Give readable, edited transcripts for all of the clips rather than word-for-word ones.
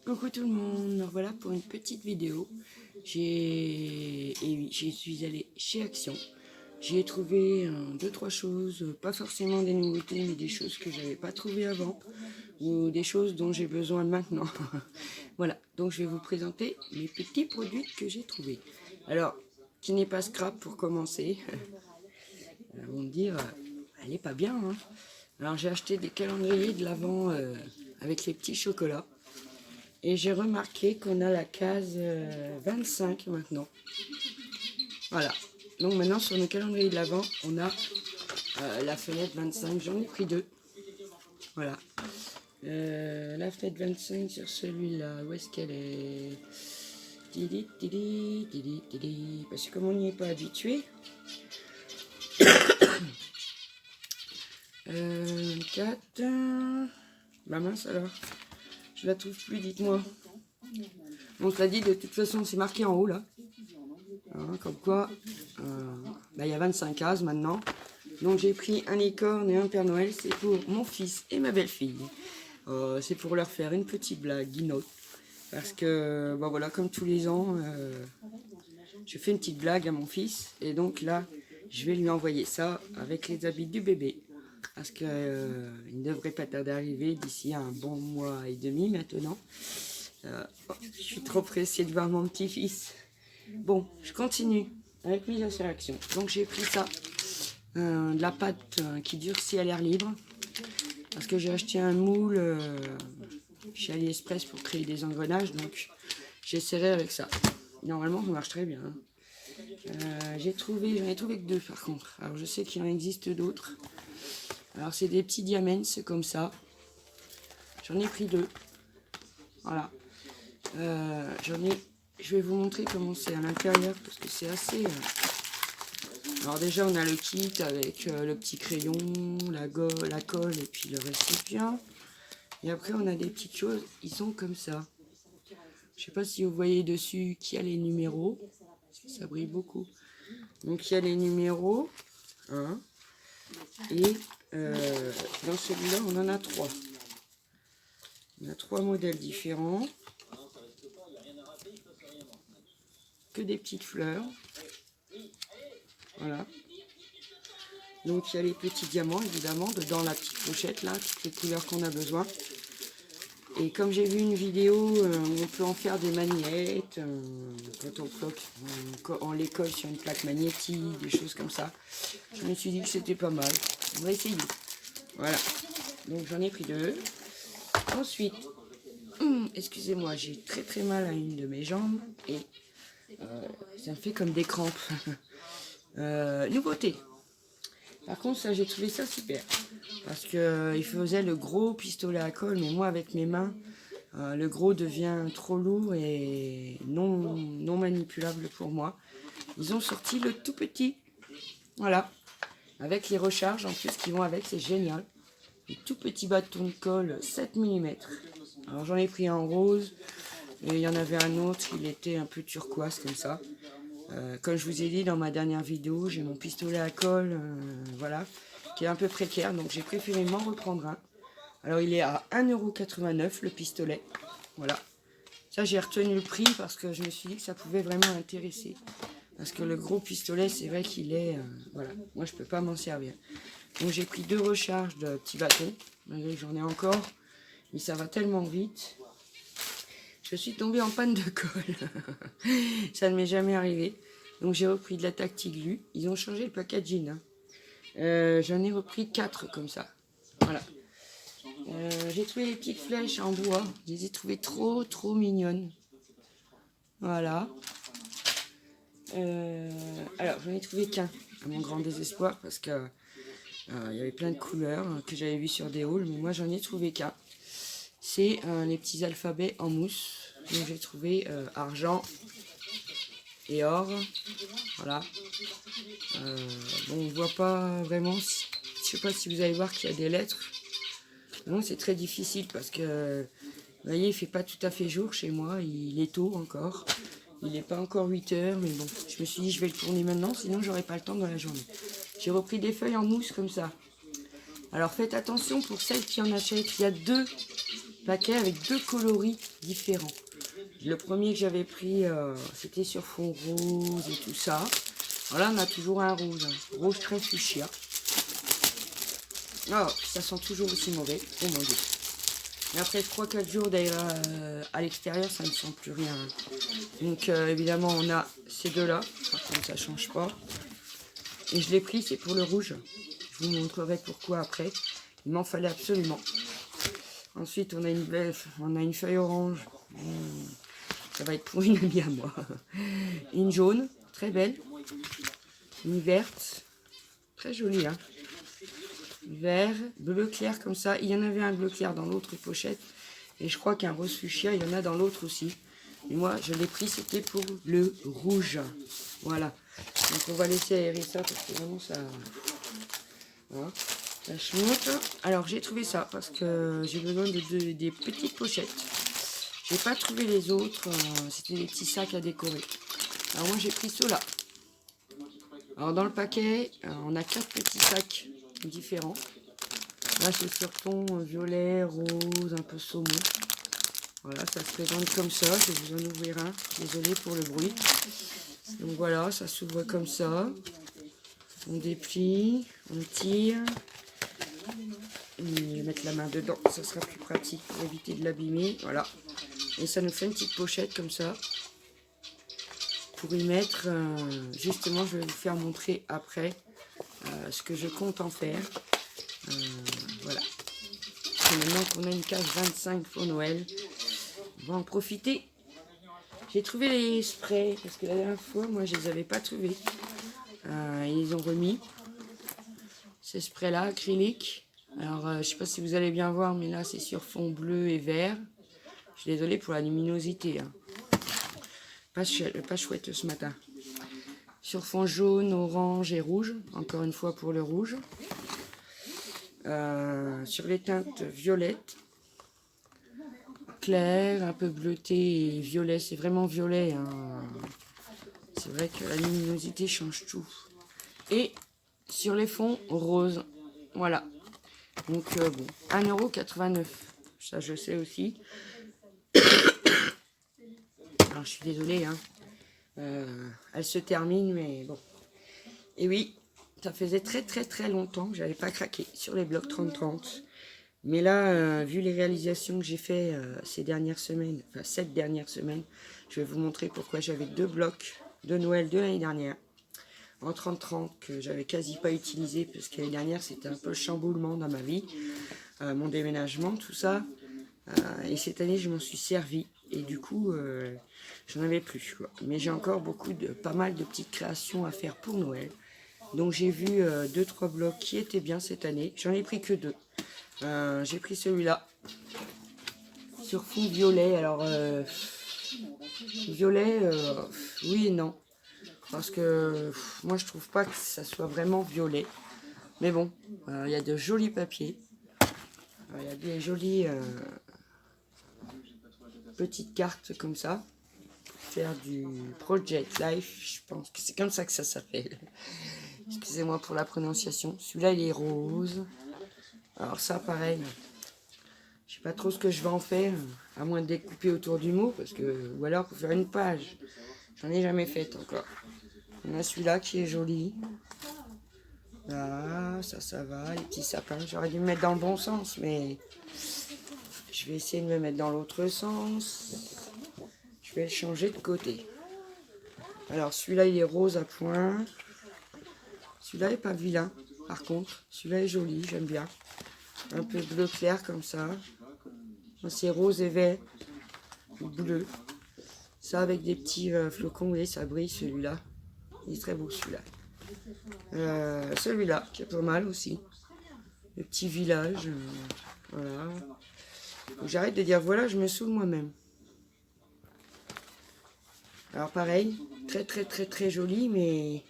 Coucou tout le monde, me voilà pour une petite vidéo. Je suis allée chez Action. J'ai trouvé deux, trois choses, pas forcément des nouveautés, mais des choses que j'avais pas trouvées avant, ou des choses dont j'ai besoin maintenant. Voilà, donc je vais vous présenter les petits produits que j'ai trouvés. Alors, qui n'est pas scrap pour commencer. Ils vont me dire, elle est pas bien, hein. Alors j'ai acheté des calendriers de l'Avent avec les petits chocolats. Et j'ai remarqué qu'on a la case 25 maintenant. Voilà. Donc maintenant sur nos calendriers de l'Avent, on a la fenêtre 25. J'en ai pris deux. Voilà. La fenêtre 25 sur celui-là, où est-ce qu'elle est, Tili, tili, tili, tili. Parce que comme on n'y est pas habitué. 4. Bah mince alors. Je la trouve plus, dites-moi. On te l'a dit, de toute façon, c'est marqué en haut, là. Hein, comme quoi, il y a 25 cases maintenant. Donc j'ai pris un licorne et un Père Noël. C'est pour mon fils et ma belle-fille. C'est pour leur faire une petite blague, guinotte. Parce que, voilà, comme tous les ans, je fais une petite blague à mon fils. Et donc là, je vais lui envoyer ça avec les habits du bébé. Parce qu'il ne devrait pas tarder d'arriver d'ici un bon mois et demi maintenant. Je suis trop pressée de voir mon petit-fils. Bon, je continue avec mes interactions. Donc j'ai pris ça, de la pâte qui durcit à l'air libre. Parce que j'ai acheté un moule chez AliExpress pour créer des engrenages. Donc j'essaierai avec ça. Normalement ça marche très bien. J'en ai trouvé que deux par contre. Alors je sais qu'il en existe d'autres. Alors c'est des petits diamètres, c'est comme ça. J'en ai pris deux. Voilà. Je vais vous montrer comment c'est à l'intérieur parce que c'est assez... Alors déjà on a le kit avec le petit crayon, la colle et puis le récipient. Et après on a des petites choses, ils sont comme ça. Je sais pas si vous voyez dessus qu'il y a les numéros. Ça brille beaucoup. Donc il y a les numéros. Hein, et dans celui-là on en a 3. On a 3 modèles différents. Que des petites fleurs. Voilà. Donc il y a les petits diamants évidemment dedans la petite pochette là, toutes les couleurs qu'on a besoin. Et comme j'ai vu une vidéo, on peut en faire des magnettes, quand on bloque, on les colle sur une plaque magnétique, des choses comme ça. Je me suis dit que c'était pas mal. On va essayer. Voilà. Donc j'en ai pris deux. Ensuite, excusez-moi, j'ai très mal à une de mes jambes et ça me fait comme des crampes. Nouveauté. Par contre, ça, j'ai trouvé ça super. Parce qu'il faisait le gros pistolet à colle, mais moi, avec mes mains, le gros devient trop lourd et non manipulable pour moi. Ils ont sorti le tout petit. Voilà. Avec les recharges en plus qui vont avec, c'est génial. Le tout petit bâton de colle 7 mm. Alors j'en ai pris un rose. Et il y en avait un autre, il était un peu turquoise comme ça. Comme je vous ai dit dans ma dernière vidéo, j'ai mon pistolet à colle, voilà, qui est un peu précaire, donc j'ai préféré m'en reprendre un. Alors il est à 1,89 € le pistolet, voilà. Ça j'ai retenu le prix parce que je me suis dit que ça pouvait vraiment intéresser. Parce que le gros pistolet, c'est vrai qu'il est, voilà, moi je peux pas m'en servir. Donc j'ai pris 2 recharges de petits bâtons, malgré que j'en ai encore, mais ça va tellement vite. Je suis tombée en panne de colle. Ça ne m'est jamais arrivé. Donc j'ai repris de la Tactiglu. Ils ont changé le packaging. Hein. J'en ai repris 4 comme ça. Voilà. J'ai trouvé les petites flèches en bois. Je les ai trouvées trop mignonnes. Voilà. Alors j'en ai trouvé qu'un, à mon grand désespoir, parce que il y avait plein de couleurs que j'avais vues sur des hauls, mais moi j'en ai trouvé qu'un. C'est les petits alphabets en mousse. Donc j'ai trouvé argent et or. Voilà. Bon, on voit pas vraiment. Je sais pas si vous allez voir qu'il y a des lettres. Non, c'est très difficile parce que vous voyez, il fait pas tout à fait jour chez moi. Il est tôt encore. Il n'est pas encore 8 h, mais bon, je me suis dit je vais le tourner maintenant, sinon j'aurai pas le temps dans la journée. J'ai repris des feuilles en mousse comme ça. Alors faites attention pour celles qui en achètent. Il y a paquet avec 2 coloris différents. Le premier que j'avais pris, c'était sur fond rose et tout ça. Alors là, on a toujours un rouge, hein. Rouge très fuchsia. Oh, ça sent toujours aussi mauvais. Oh mon dieu. Et après 3-4 jours d'ailleurs à l'extérieur, ça ne sent plus rien. Donc évidemment, on a ces deux-là. Par contre, ça ne change pas. Et je l'ai pris, c'est pour le rouge. Je vous montrerai pourquoi après. Il m'en fallait absolument. Ensuite, on a une feuille orange. Ça va être pour une amie à moi. Une jaune, très belle. Une verte, très jolie, hein. Vert, bleu clair comme ça. Il y en avait un bleu clair dans l'autre pochette. Et je crois qu'un rose fuchsia, il y en a dans l'autre aussi. Et moi, je l'ai pris, c'était pour le rouge. Voilà. Donc on va laisser aérer ça parce que vraiment ça... Voilà. Ça chenoute. Alors j'ai trouvé ça parce que j'ai besoin des petites pochettes. J'ai pas trouvé les autres. C'était des petits sacs à décorer. Alors moi j'ai pris ceux-là. Alors dans le paquet, on a 4 petits sacs différents. Là c'est sur fond violet, rose, un peu saumon. Voilà, ça se présente comme ça. Je vais vous en ouvrir un. Désolée pour le bruit. Donc voilà, ça s'ouvre comme ça. On déplie, on tire. Et je vais mettre la main dedans, ça sera plus pratique pour éviter de l'abîmer. Voilà. Et ça nous fait une petite pochette comme ça. Pour y mettre, justement, je vais vous faire montrer après ce que je compte en faire. Voilà. Et maintenant qu'on a une case 25 pour Noël, on va en profiter. J'ai trouvé les sprays, parce que la dernière fois, moi, je les avais pas trouvés. Ils ont remis ces sprays-là, acryliques. Alors, je sais pas si vous allez bien voir, mais là, c'est sur fond bleu et vert. Je suis désolée pour la luminosité. Hein. Pas chouette ce matin. Sur fond jaune, orange et rouge. Encore une fois pour le rouge. Sur les teintes violettes. Clair, un peu bleuté et violet. C'est vraiment violet. Hein. C'est vrai que la luminosité change tout. Et sur les fonds roses. Voilà. Donc bon, 1,89 €. Ça je sais aussi. Alors je suis désolée, hein. Elle se termine, mais bon. Et oui, ça faisait très longtemps que j'avais pas craqué sur les blocs 30-30. Mais là, vu les réalisations que j'ai fait ces dernières semaines, enfin cette dernière semaine, je vais vous montrer pourquoi j'avais 2 blocs de Noël de l'année dernière en 30-30 que j'avais quasi pas utilisé parce que l'année dernière c'était un peu le chamboulement dans ma vie, mon déménagement, tout ça. Et cette année je m'en suis servi et du coup j'en avais plus, quoi. Mais j'ai encore pas mal de petites créations à faire pour Noël. Donc j'ai vu 2-3 blocs qui étaient bien cette année. J'en ai pris que 2. J'ai pris celui-là sur fond violet. Alors violet, oui et non. Parce que moi je trouve pas que ça soit vraiment violet. Mais bon, il y a de jolis papiers. Il y a des jolies petites cartes comme ça. Faire du Project Life, je pense que c'est comme ça que ça s'appelle. Excusez-moi pour la prononciation. Celui-là il est rose. Alors ça pareil. Je sais pas trop ce que je vais en faire, à moins de découper autour du mot, parce que ou alors pour faire une page. J'en ai jamais fait encore. On a celui-là qui est joli. Là, ça va, les petits sapins. J'aurais dû me mettre dans le bon sens, mais je vais essayer de me mettre dans l'autre sens. Je vais le changer de côté. Alors celui-là il est rose à point. Celui-là est pas vilain, par contre. Celui-là est joli, j'aime bien. Un peu bleu clair comme ça. C'est rose et vert, bleu. Ça avec des petits flocons, vous voyez, ça brille celui-là. Il est très beau celui-là. Celui-là, qui est pas mal aussi. Le petit village. Voilà. J'arrête de dire voilà, je me saoule moi-même. Alors pareil, très joli, mais...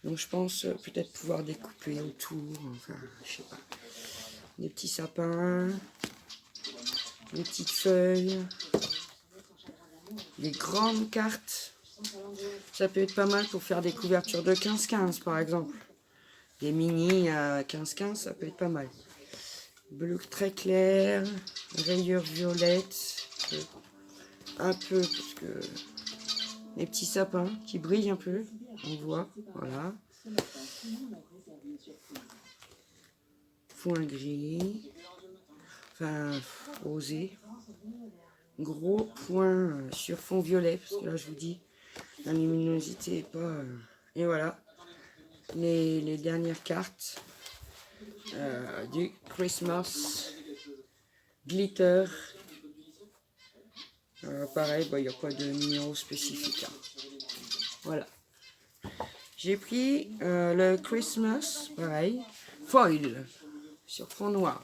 Donc je pense peut-être pouvoir découper autour, enfin, je sais pas. Des petits sapins, des petites feuilles, des grandes cartes. Ça peut être pas mal pour faire des couvertures de 15-15 par exemple. Des mini 15-15, ça peut être pas mal. bleu très clair, rayures violettes, un peu, parce que les petits sapins qui brillent un peu, on voit, voilà. Foin gris, enfin rosé, gros point sur fond violet, parce que là je vous dis, la luminosité est pas... et voilà, les dernières cartes du Christmas Glitter. Pareil, il n'y a pas de numéro spécifique. Hein. Voilà. J'ai pris le Christmas, pareil, foil, sur fond noir.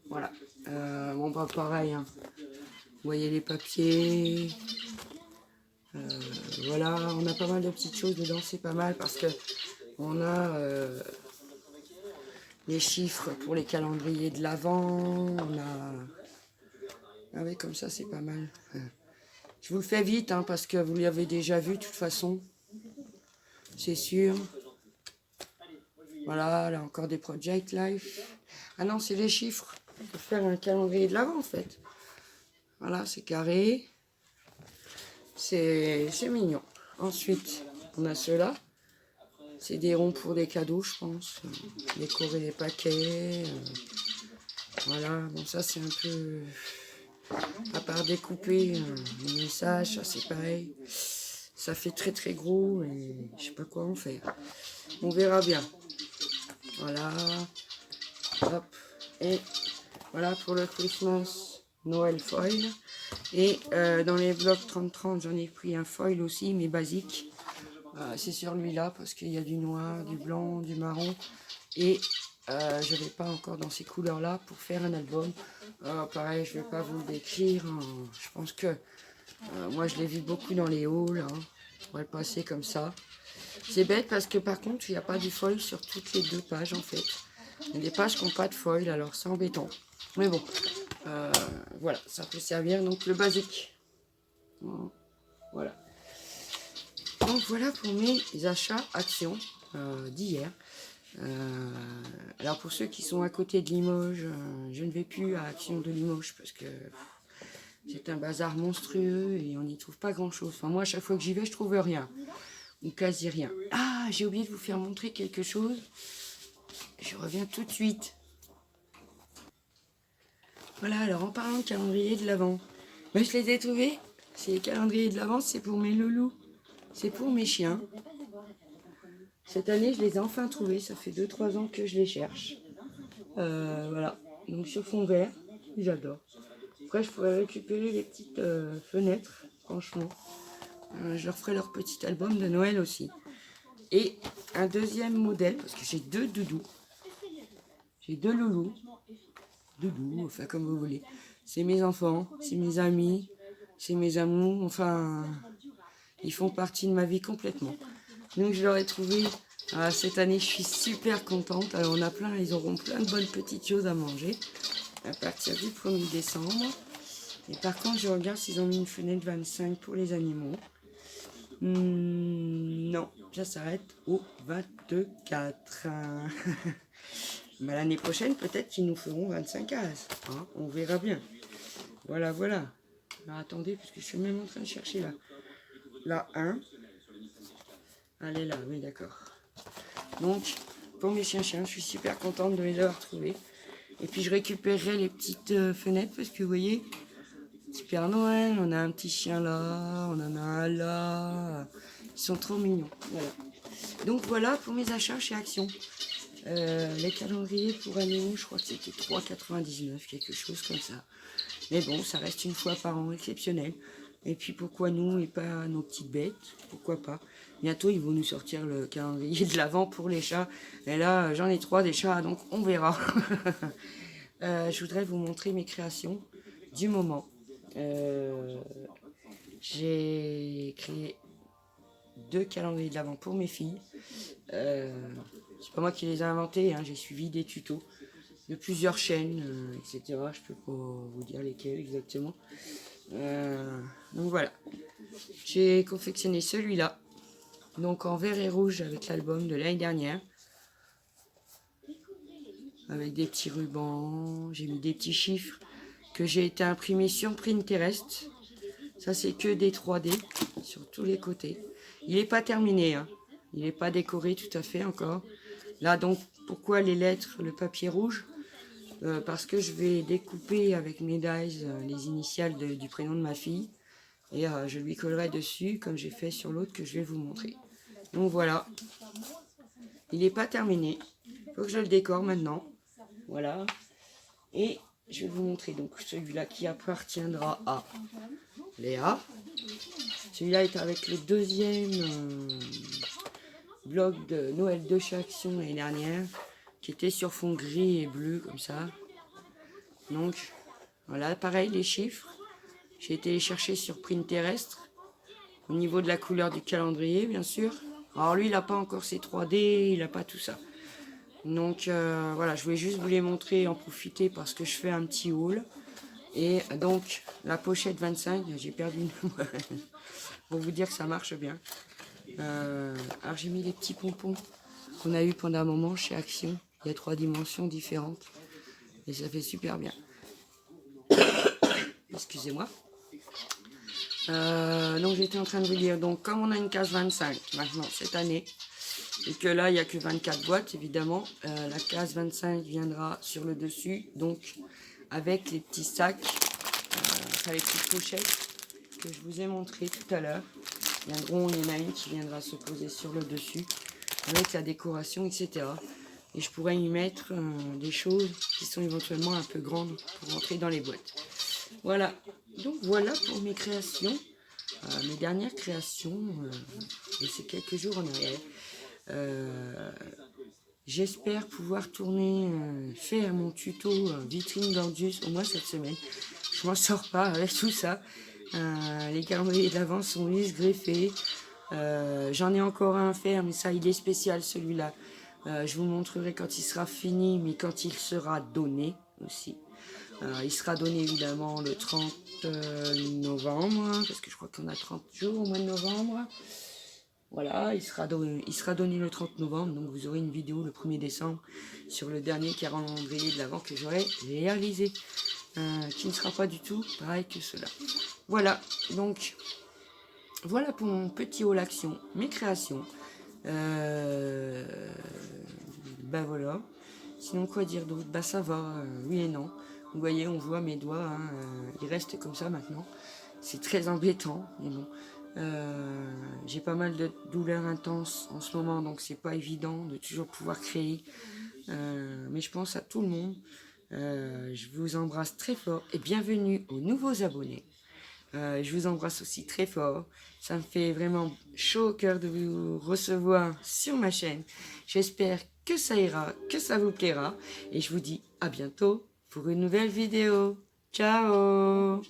Voilà. Bon, bah pareil, hein. Vous voyez les papiers. Voilà, on a pas mal de petites choses dedans, c'est pas mal parce que on a les chiffres pour les calendriers de l'Avent. On a... Ah oui, comme ça, c'est pas mal. Je vous le fais vite, hein, parce que vous l'avez déjà vu, de toute façon. C'est sûr. Voilà, là encore des Project Life. Ah non, c'est les chiffres. On peut faire un calendrier de l'Avent, en fait. Voilà, c'est carré. C'est mignon. Ensuite, on a ceux-là. C'est des ronds pour des cadeaux, je pense. Décorer les paquets. Voilà, bon, ça, c'est un peu... À part découper les messages, ça c'est pareil. Ça fait très très gros et je sais pas quoi en faire. On verra bien. Voilà. Hop. Et voilà pour le Christmas Noël foil. Et dans les blocs 30-30, j'en ai pris un foil aussi, mais basique. C'est sur lui-là parce qu'il y a du noir, du blanc, du marron. Et je ne vais pas encore dans ces couleurs-là pour faire un album. Pareil, je ne vais pas vous le décrire. Hein. Je pense que moi, je l'ai vu beaucoup dans les halls. Hein. On va le passer comme ça. C'est bête parce que par contre, il n'y a pas du foil sur toutes les deux pages en fait. Il y a des pages qui n'ont pas de foil, alors c'est embêtant. Mais bon, voilà, ça peut servir. Donc le basique. Voilà. Donc voilà pour mes achats actions d'hier. Alors pour ceux qui sont à côté de Limoges, je ne vais plus à Action de Limoges parce que c'est un bazar monstrueux et on n'y trouve pas grand chose. Enfin moi à chaque fois que j'y vais je trouve rien, ou quasi rien. Ah, j'ai oublié de vous faire montrer quelque chose. Je reviens tout de suite. Voilà, alors en parlant de calendrier de l'Avent, ben, je les ai trouvés. Ces calendriers de l'Avent, c'est pour mes loulous, c'est pour mes chiens. Cette année, je les ai enfin trouvés. Ça fait 2-3 ans que je les cherche. Voilà. Donc sur fond vert, j'adore. Après, je pourrais récupérer les petites fenêtres, franchement. Je leur ferai leur petit album de Noël aussi. Et un deuxième modèle, parce que j'ai 2 doudous. J'ai 2 loulous. Doudous, enfin comme vous voulez. C'est mes enfants, c'est mes amis, c'est mes amours. Enfin, ils font partie de ma vie complètement. Donc je leur ai trouvé cette année, je suis super contente. Alors on a plein, ils auront plein de bonnes petites choses à manger à partir du 1er décembre. Et par contre, je regarde s'ils ont mis une fenêtre 25 pour les animaux. Non, ça s'arrête au 24. Mais l'année prochaine, peut-être qu'ils nous feront 25 cases. Hein, on verra bien. Voilà, voilà. Alors attendez, parce que je suis même en train de chercher là. La 1. Elle est là, oui, d'accord. Donc, pour mes chiens-chiens, je suis super contente de les avoir trouvés. Et puis, je récupérerai les petites fenêtres parce que vous voyez, petit Père Noël, on a un petit chien là, on en a un là. Ils sont trop mignons. Voilà. Donc, voilà pour mes achats chez Action. Les calendriers pour animaux, je crois que c'était 3,99, quelque chose comme ça. Mais bon, ça reste une fois par an exceptionnel. Et puis pourquoi nous et pas nos petites bêtes? Pourquoi pas? Bientôt ils vont nous sortir le calendrier de l'Avent pour les chats. Et là j'en ai 3 des chats, donc on verra. Je voudrais vous montrer mes créations du moment. J'ai créé 2 calendriers de l'Avent pour mes filles. C'est pas moi qui les ai inventés, hein, j'ai suivi des tutos de plusieurs chaînes, etc. Je peux pas vous dire lesquelles exactement. Donc voilà, j'ai confectionné celui-là, donc en vert et rouge avec l'album de l'année dernière. avec des petits rubans. J'ai mis des petits chiffres que j'ai été imprimés sur Pinterest. Ça, c'est que des 3D sur tous les côtés. Il n'est pas terminé, hein. Il n'est pas décoré tout à fait encore. Là, donc, pourquoi les lettres, le papier rouge? Parce que je vais découper avec mes dies les initiales du prénom de ma fille. Et je lui collerai dessus, comme j'ai fait sur l'autre que je vais vous montrer. Donc voilà. Il n'est pas terminé. Il faut que je le décore maintenant. Voilà. Et je vais vous montrer donc celui-là qui appartiendra à Léa. Celui-là est avec le deuxième vlog de Noël de chez Action l'année dernière, qui était sur fond gris et bleu comme ça. Donc voilà, pareil les chiffres. J'ai été les chercher sur Pinterest. Au niveau de la couleur du calendrier, bien sûr. Alors lui, il n'a pas encore ses 3D, il n'a pas tout ça. Donc voilà, je voulais juste vous les montrer, en profiter parce que je fais un petit haul. Et donc, la pochette 25, j'ai perdu une... pour vous dire que ça marche bien. Alors j'ai mis les petits pompons qu'on a eu pendant un moment chez Action. Il y a 3 dimensions différentes. Et ça fait super bien. Excusez-moi. Donc j'étais en train de vous dire, donc comme on a une case 25 maintenant cette année, et que là il n'y a que 24 boîtes évidemment, la case 25 viendra sur le dessus, donc avec les petits sacs, enfin les petites pochettes que je vous ai montré tout à l'heure. Il y en a une qui viendra se poser sur le dessus, avec la décoration, etc. Et je pourrais y mettre des choses qui sont éventuellement un peu grandes pour rentrer dans les boîtes. Voilà, donc voilà pour mes créations, mes dernières créations de ces quelques jours en arrière. J'espère pouvoir tourner, faire mon tuto vitrine gorgeous au moins cette semaine. Je m'en sors pas avec tout ça. Les calendriers d'avant sont lisses, greffés. J'en ai encore un à faire, mais ça il est spécial celui-là. Je vous montrerai quand il sera fini, mais quand il sera donné aussi. Il sera donné évidemment le 30 novembre, parce que je crois qu'on a 30 jours au mois de novembre. Voilà, il sera donné le 30 novembre, donc vous aurez une vidéo le 1er décembre sur le dernier calendrier de l'Avent que j'aurai réalisé, qui ne sera pas du tout pareil que cela. Voilà, donc voilà pour mon petit haul action, mes créations. Ben voilà. Sinon quoi dire d'autre? Bah ça va, oui et non. Vous voyez, on voit mes doigts, hein, ils restent comme ça maintenant. C'est très embêtant, mais bon. J'ai pas mal de douleurs intenses en ce moment, donc c'est pas évident de toujours pouvoir créer. Mais je pense à tout le monde. Je vous embrasse très fort et bienvenue aux nouveaux abonnés. Je vous embrasse aussi très fort. Ça me fait vraiment chaud au cœur de vous recevoir sur ma chaîne. J'espère que ça ira, que ça vous plaira. Et je vous dis à bientôt pour une nouvelle vidéo. Ciao!